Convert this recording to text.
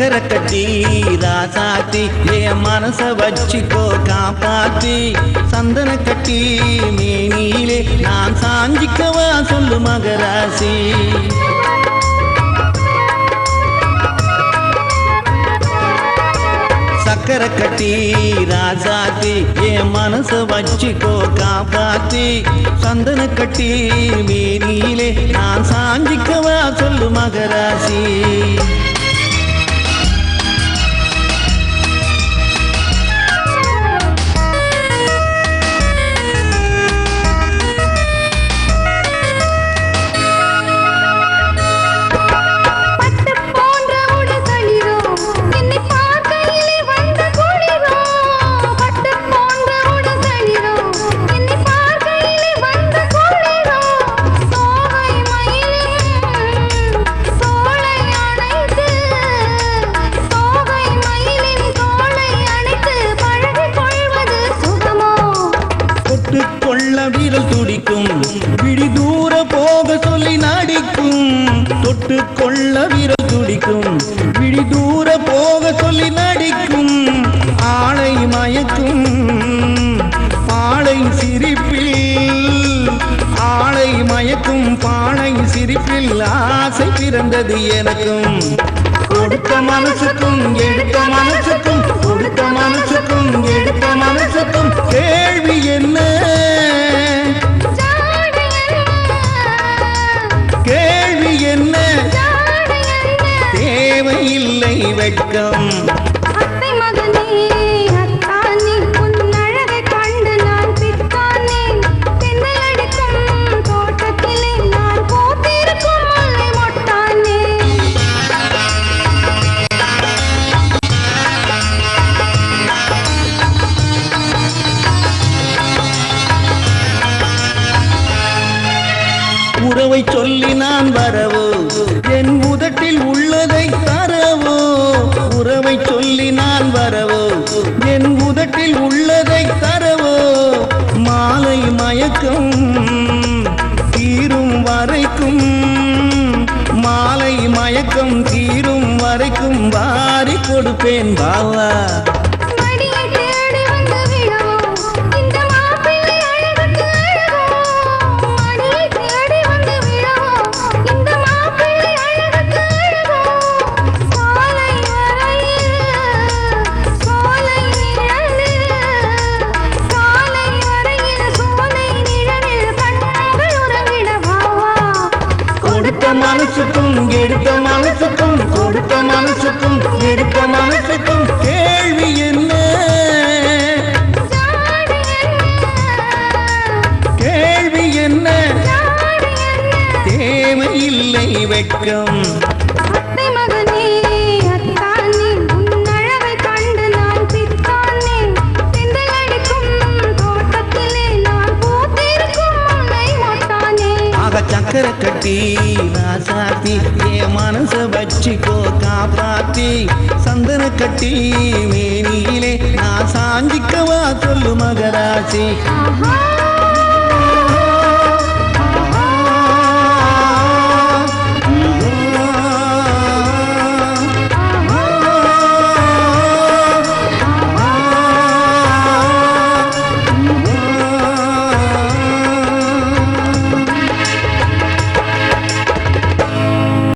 சக்கரை கட்டி ராசாத்தி என் மனச வச்சுக்கோ காப்பாத்தி சந்தன கட்டி மேனியிலே நான் சாஞ்சிக்கவா சொல்லு மகராசி சக்கரை கட்டி ராசாத்தி என் மனச வச்சுக்கோ காப்பாத்தி சந்தன கட்டி மேனியிலே நான் சாஞ்சிக்கவா சொல்லு மகராசி விரல் துடிக்கும் விழி தூர போக சொல்லி நடிக்கும் தொட்டு கொள்ள விரல் துடிக்கும் விழி தூர போக சொல்லி நடிக்கும் ஆளை மயக்கும் பாளை சிரிப்பில் ஆளை மயக்கும் பாளை சிரிப்பில் ஆசை பிறந்தது எனக்கும் கொடுத்த மனசுக்கும் எடுத்த மனசுக்கும் கொடுத்த மனசுக்கும் எடுத்த மனசுக்கும் கேள்வி என்ன கேள்வி என்ன தேவையில்லை வெட்கம் உறவை சொல்லி நான் வரவோ என் உதட்டில் உள்ளதை தரவோ உறவை சொல்லி நான் வரவோ என் உதட்டில் உள்ளதை தரவோ மாலை மயக்கம் தீரும் வரைக்கும் மாலை மயக்கம் தீரும் வரைக்கும் வாரி கொடுப்பேன் பாவா மனசுக்கும் எடுத்த மனசுக்கும் கொடுத்த மனசுக்கும் எடுத்த மனசுக்கும் கேள்வி என்ன கேள்வி என்ன தேவையில்லை வெட்கம் சக்கரை கட்டி ராசாத்தி என் மனச வச்சுக்கோ காப்பாத்தி சந்தன கட்டி மேனியிலே நான் சாஞ்சிக்கவா சொல்லு மகராசி